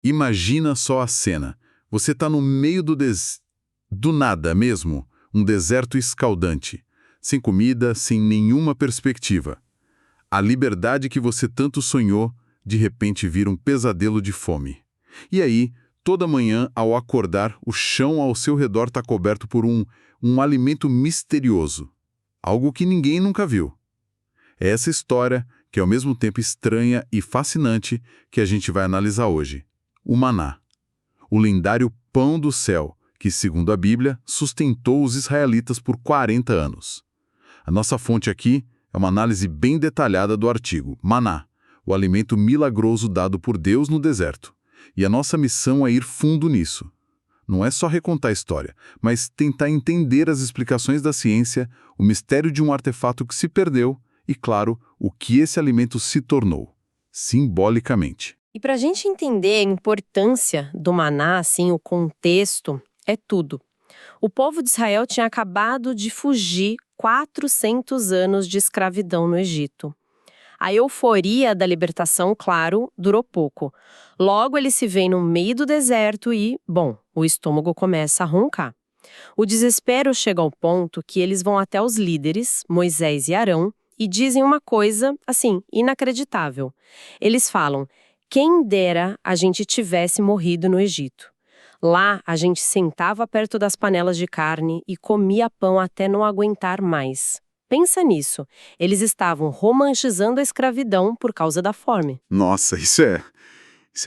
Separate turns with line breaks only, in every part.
Imagina só a cena. Você está no meio do nada mesmo, um deserto escaldante, sem comida, sem nenhuma perspectiva. A liberdade que você tanto sonhou, de repente vira um pesadelo de fome. E aí, toda manhã, ao acordar, o chão ao seu redor está coberto por um alimento misterioso. Algo que ninguém nunca viu. É essa história, que é ao mesmo tempo estranha e fascinante, que a gente vai analisar hoje. O maná. O lendário pão do céu, que, segundo a Bíblia, sustentou os israelitas por 40 anos. A nossa fonte aqui é uma análise bem detalhada do artigo Maná, o alimento milagroso dado por Deus no deserto. E a nossa missão é ir fundo nisso. Não é só recontar a história, mas tentar entender as explicações da ciência, o mistério de um artefato que se perdeu e, claro, o que esse alimento se tornou, simbolicamente.
E para a gente entender a importância do maná, assim, o contexto, é tudo. O povo de Israel tinha acabado de fugir 400 anos de escravidão no Egito. A euforia da libertação, claro, durou pouco. Logo, eles se veem no meio do deserto e, bom, o estômago começa a roncar. O desespero chega ao ponto que eles vão até os líderes, Moisés e Arão, e dizem uma coisa, assim, inacreditável. Eles falam: quem dera a gente tivesse morrido no Egito. Lá, a gente sentava perto das panelas de carne e comia pão até não aguentar mais. Pensa nisso. Eles estavam romantizando a escravidão por causa da fome.
Nossa, isso é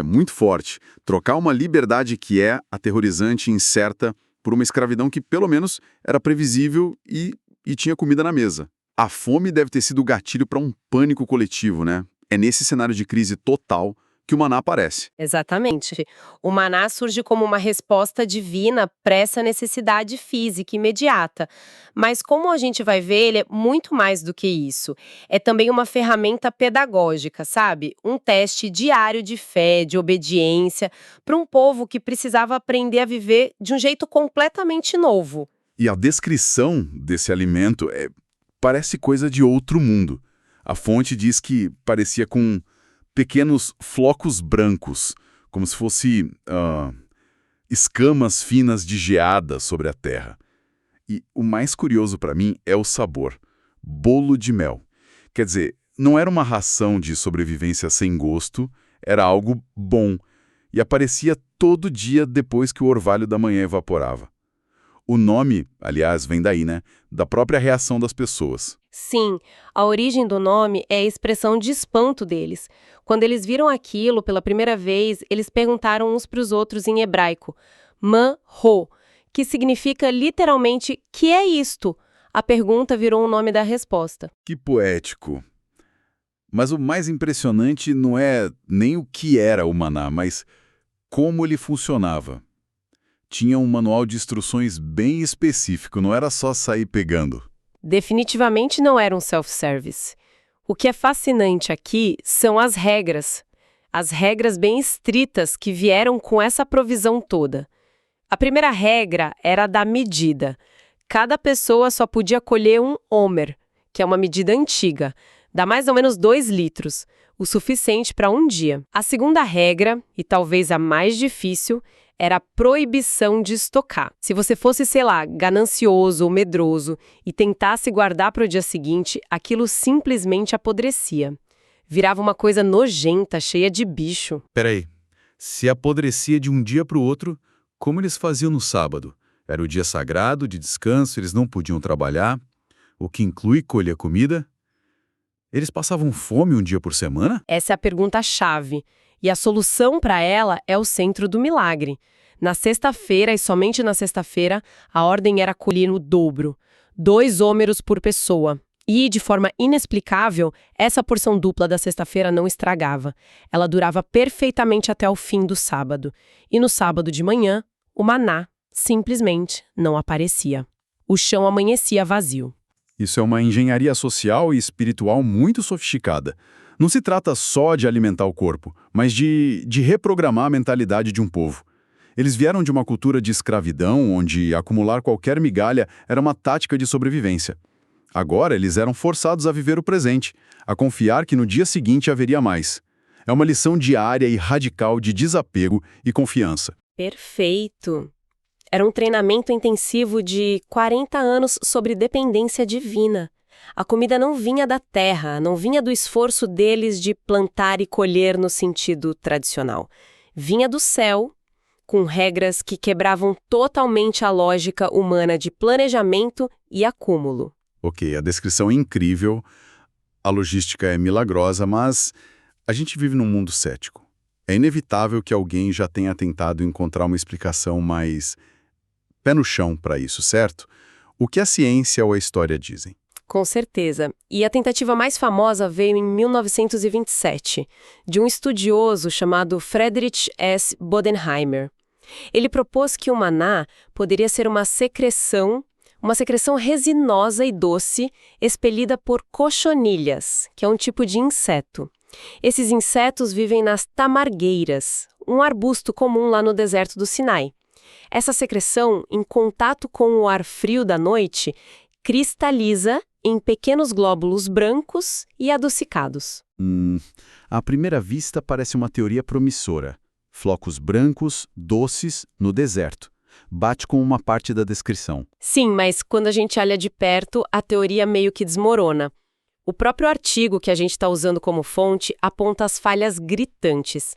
muito forte. Trocar uma liberdade que é aterrorizante e incerta por uma escravidão que, pelo menos, era previsível e tinha comida na mesa. A fome deve ter sido o gatilho para um pânico coletivo, né? É nesse cenário de crise total que o maná aparece.
Exatamente. O maná surge como uma resposta divina para essa necessidade física imediata. Mas como a gente vai ver, ele é muito mais do que isso. É também uma ferramenta pedagógica, sabe? Um teste diário de fé, de obediência, para um povo que precisava aprender a viver de um jeito completamente novo.
E a descrição desse alimento parece coisa de outro mundo. A fonte diz que parecia com pequenos flocos brancos, como se fosse escamas finas de geada sobre a terra. E o mais curioso para mim é o sabor. Bolo de mel. Quer dizer, não era uma ração de sobrevivência sem gosto, era algo bom. E aparecia todo dia depois que o orvalho da manhã evaporava. O nome, aliás, vem daí, né? Da própria reação das pessoas.
Sim, a origem do nome é a expressão de espanto deles. Quando eles viram aquilo pela primeira vez, eles perguntaram uns para os outros em hebraico, man-ho, que significa literalmente, que é isto? A pergunta virou o nome da resposta.
Que poético. Mas o mais impressionante não é nem o que era o maná, mas como ele funcionava. Tinha um manual de instruções bem específico, não era só sair pegando.
Definitivamente não era um self-service. O que é fascinante aqui são as regras bem estritas que vieram com essa provisão toda. A primeira regra era a da medida. Cada pessoa só podia colher um homer, que é uma medida antiga, dá mais ou menos 2 litros, o suficiente para um dia. A segunda regra, e talvez a mais difícil, era a proibição de estocar. Se você fosse, sei lá, ganancioso ou medroso e tentasse guardar para o dia seguinte, aquilo simplesmente apodrecia. Virava uma coisa nojenta, cheia de bicho.
Peraí, se apodrecia de um dia para o outro, como eles faziam no sábado? Era o dia sagrado, de descanso, eles não podiam trabalhar, o que inclui colher comida? Eles passavam fome um dia por semana?
Essa é a pergunta-chave. E a solução para ela é o centro do milagre. Na sexta-feira, e somente na sexta-feira, a ordem era colher o dobro, 2 hômeros por pessoa. E, de forma inexplicável, essa porção dupla da sexta-feira não estragava. Ela durava perfeitamente até o fim do sábado. E no sábado de manhã, o maná simplesmente não aparecia. O chão amanhecia vazio.
Isso é uma engenharia social e espiritual muito sofisticada. Não se trata só de alimentar o corpo, mas de reprogramar a mentalidade de um povo. Eles vieram de uma cultura de escravidão, onde acumular qualquer migalha era uma tática de sobrevivência. Agora, eles eram forçados a viver o presente, a confiar que no dia seguinte haveria mais. É uma lição diária e radical de desapego e confiança.
Perfeito. Era um treinamento intensivo de 40 anos sobre dependência divina. A comida não vinha da terra, não vinha do esforço deles de plantar e colher no sentido tradicional. Vinha do céu, com regras que quebravam totalmente a lógica humana de planejamento e acúmulo.
Ok, a descrição é incrível, a logística é milagrosa, mas a gente vive num mundo cético. É inevitável que alguém já tenha tentado encontrar uma explicação mais pé no chão para isso, certo? O que a ciência ou a história dizem?
Com certeza. E a tentativa mais famosa veio em 1927, de um estudioso chamado Friedrich S. Bodenheimer. Ele propôs que o maná poderia ser uma secreção resinosa e doce expelida por cochonilhas, que é um tipo de inseto. Esses insetos vivem nas tamargueiras, um arbusto comum lá no deserto do Sinai. Essa secreção, em contato com o ar frio da noite, cristaliza em pequenos glóbulos brancos e adocicados.
À primeira vista parece uma teoria promissora. Flocos brancos, doces, no deserto. Bate com uma parte da descrição.
Sim, mas quando a gente olha de perto, a teoria meio que desmorona. O próprio artigo que a gente está usando como fonte aponta as falhas gritantes.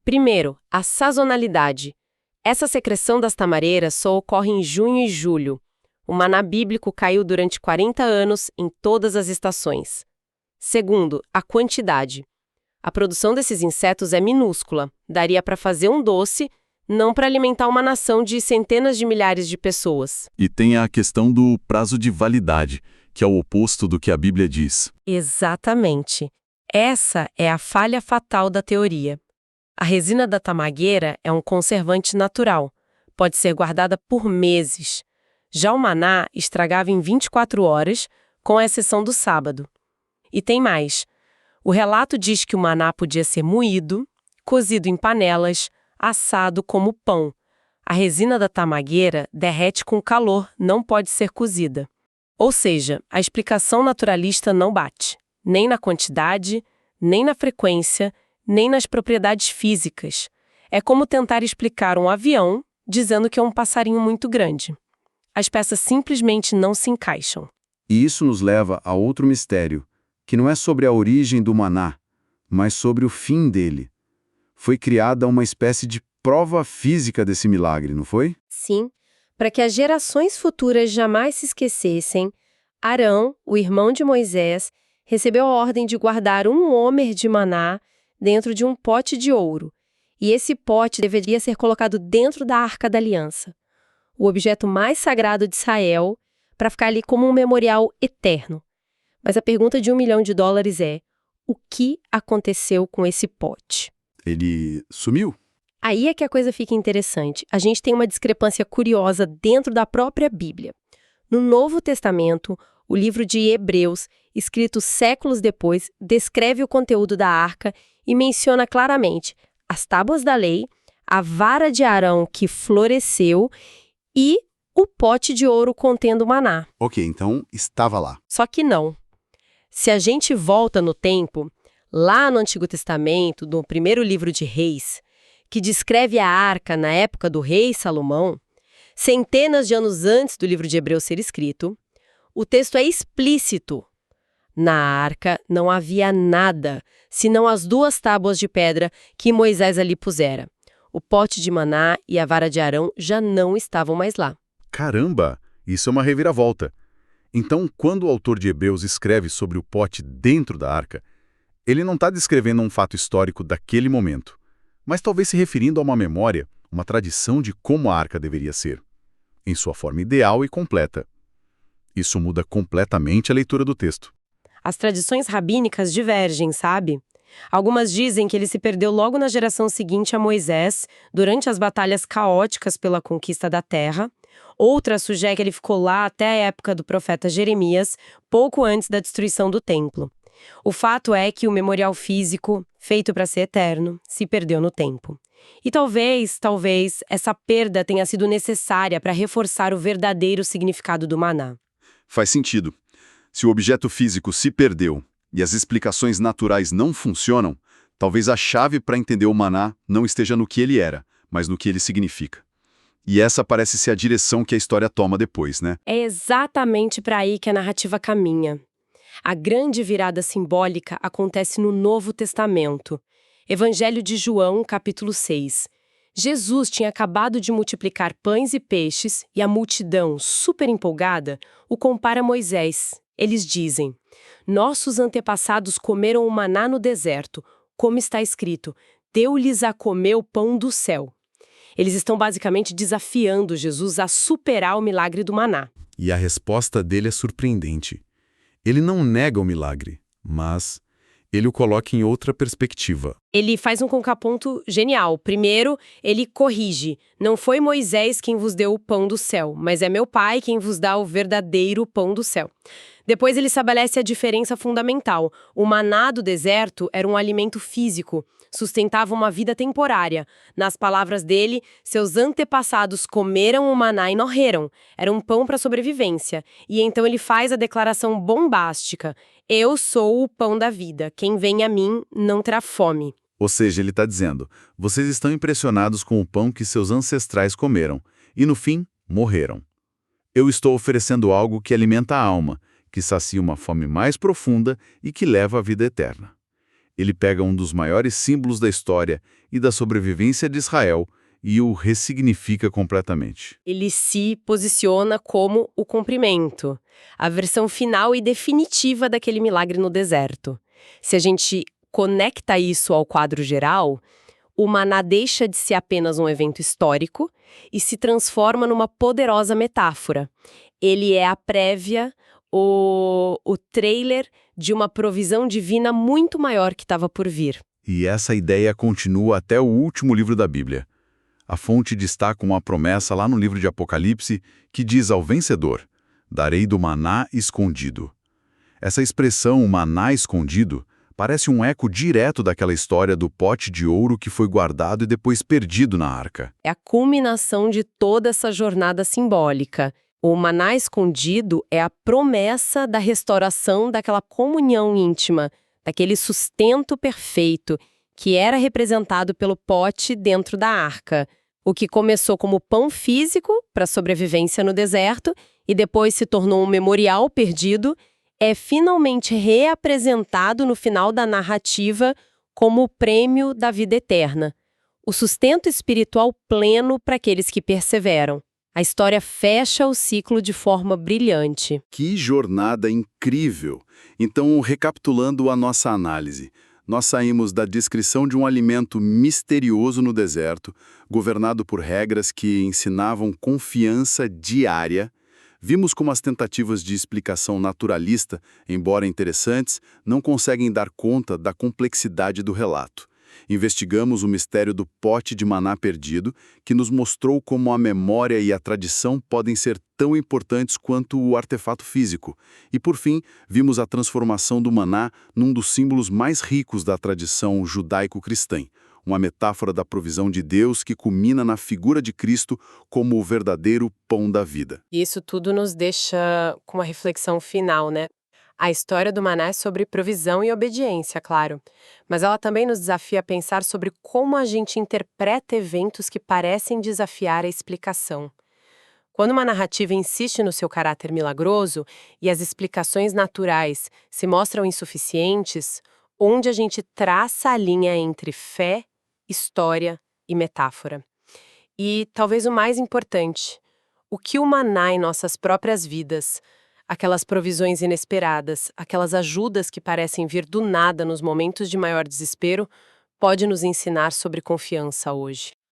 Primeiro, a sazonalidade. Essa secreção das tamareiras só ocorre em junho e julho. O maná bíblico caiu durante 40 anos em todas as estações. Segundo, a quantidade. A produção desses insetos é minúscula. Daria para fazer um doce, não para alimentar uma nação de centenas de milhares de pessoas.
E tem a questão do prazo de validade, que é o oposto do que a Bíblia diz.
Exatamente. Essa é a falha fatal da teoria. A resina da tamagueira é um conservante natural. Pode ser guardada por meses. Já o maná estragava em 24 horas, com exceção do sábado. E tem mais. O relato diz que o maná podia ser moído, cozido em panelas, assado como pão. A resina da tamagueira derrete com calor, não pode ser cozida. Ou seja, a explicação naturalista não bate, nem na quantidade, nem na frequência, nem nas propriedades físicas. É como tentar explicar um avião dizendo que é um passarinho muito grande. As peças simplesmente não se encaixam.
E isso nos leva a outro mistério, que não é sobre a origem do maná, mas sobre o fim dele. Foi criada uma espécie de prova física desse milagre, não foi?
Sim, para que as gerações futuras jamais se esquecessem, Arão, o irmão de Moisés, recebeu a ordem de guardar um homer de maná dentro de um pote de ouro, e esse pote deveria ser colocado dentro da Arca da Aliança, o objeto mais sagrado de Israel, para ficar ali como um memorial eterno. Mas a pergunta de $1 milhão é: o que aconteceu com esse pote?
Ele sumiu?
Aí é que a coisa fica interessante. A gente tem uma discrepância curiosa dentro da própria Bíblia. No Novo Testamento, o livro de Hebreus, escrito séculos depois, descreve o conteúdo da arca e menciona claramente as tábuas da lei, a vara de Arão que floresceu e o pote de ouro contendo maná.
Ok, então estava lá.
Só que não. Se a gente volta no tempo, lá no Antigo Testamento, no primeiro livro de Reis, que descreve a arca na época do rei Salomão, centenas de anos antes do livro de Hebreus ser escrito, o texto é explícito. Na arca não havia nada, senão as 2 tábuas de pedra que Moisés ali pusera. O pote de maná e a vara de Arão já não estavam mais lá.
Caramba, isso é uma reviravolta. Então, quando o autor de Hebreus escreve sobre o pote dentro da arca, ele não está descrevendo um fato histórico daquele momento, mas talvez se referindo a uma memória, uma tradição de como a arca deveria ser, em sua forma ideal e completa. Isso muda completamente a leitura do texto.
As tradições rabínicas divergem, sabe? Algumas dizem que ele se perdeu logo na geração seguinte a Moisés, durante as batalhas caóticas pela conquista da terra. Outras sugerem que ele ficou lá até a época do profeta Jeremias, pouco antes da destruição do templo. O fato é que o memorial físico, feito para ser eterno, se perdeu no tempo. E talvez, essa perda tenha sido necessária para reforçar o verdadeiro significado do maná.
Faz sentido. Se o objeto físico se perdeu e as explicações naturais não funcionam, Talvez a chave para entender o maná não esteja no que ele era, mas no que ele significa. E essa parece ser a direção que a história toma depois, né?
É exatamente para aí que a narrativa caminha. A grande virada simbólica acontece no Novo Testamento. Evangelho de João, capítulo 6. Jesus tinha acabado de multiplicar pães e peixes e a multidão, super empolgada, o compara a Moisés. Eles dizem: nossos antepassados comeram o maná no deserto, como está escrito, deu-lhes a comer o pão do céu. Eles estão basicamente desafiando Jesus a superar o milagre do maná.
E a resposta dele é surpreendente. Ele não nega o milagre, mas ele o coloca em outra perspectiva.
Ele faz um contraponto genial. Primeiro, ele corrige. Não foi Moisés quem vos deu o pão do céu, mas é meu Pai quem vos dá o verdadeiro pão do céu. Depois ele estabelece a diferença fundamental. O maná do deserto era um alimento físico, sustentava uma vida temporária. Nas palavras dele, seus antepassados comeram o maná e morreram. Era um pão para sobrevivência. E então ele faz a declaração bombástica: eu sou o pão da vida. Quem vem a mim não terá fome.
Ou seja, ele está dizendo, vocês estão impressionados com o pão que seus ancestrais comeram, e no fim, morreram. Eu estou oferecendo algo que alimenta a alma, que sacia uma fome mais profunda e que leva à vida eterna. Ele pega um dos maiores símbolos da história e da sobrevivência de Israel e o ressignifica completamente.
Ele se posiciona como o cumprimento, a versão final e definitiva daquele milagre no deserto. Se a gente conecta isso ao quadro geral, o maná deixa de ser apenas um evento histórico e se transforma numa poderosa metáfora. Ele é a prévia, o trailer de uma provisão divina muito maior que estava por vir.
E essa ideia continua até o último livro da Bíblia. A fonte destaca uma promessa lá no livro de Apocalipse que diz ao vencedor: darei do maná escondido. Essa expressão, maná escondido, parece um eco direto daquela história do pote de ouro que foi guardado e depois perdido na arca.
É a culminação de toda essa jornada simbólica. O maná escondido é a promessa da restauração daquela comunhão íntima, daquele sustento perfeito que era representado pelo pote dentro da arca. O que começou como pão físico para sobrevivência no deserto e depois se tornou um memorial perdido, é finalmente reapresentado no final da narrativa como o prêmio da vida eterna. O sustento espiritual pleno para aqueles que perseveram. A história fecha o ciclo de forma brilhante.
Que jornada incrível! Então, recapitulando a nossa análise, nós saímos da descrição de um alimento misterioso no deserto, governado por regras que ensinavam confiança diária. Vimos como as tentativas de explicação naturalista, embora interessantes, não conseguem dar conta da complexidade do relato. Investigamos o mistério do pote de maná perdido, que nos mostrou como a memória e a tradição podem ser tão importantes quanto o artefato físico. E, por fim, vimos a transformação do maná num dos símbolos mais ricos da tradição judaico-cristã, uma metáfora da provisão de Deus que culmina na figura de Cristo como o verdadeiro pão da vida.
Isso tudo nos deixa com uma reflexão final, né? A história do maná é sobre provisão e obediência, claro, mas ela também nos desafia a pensar sobre como a gente interpreta eventos que parecem desafiar a explicação. Quando uma narrativa insiste no seu caráter milagroso e as explicações naturais se mostram insuficientes, onde a gente traça a linha entre fé, história e metáfora. E, talvez o mais importante, o que o maná em nossas próprias vidas, aquelas provisões inesperadas, aquelas ajudas que parecem vir do nada nos momentos de maior desespero, pode nos ensinar sobre confiança hoje.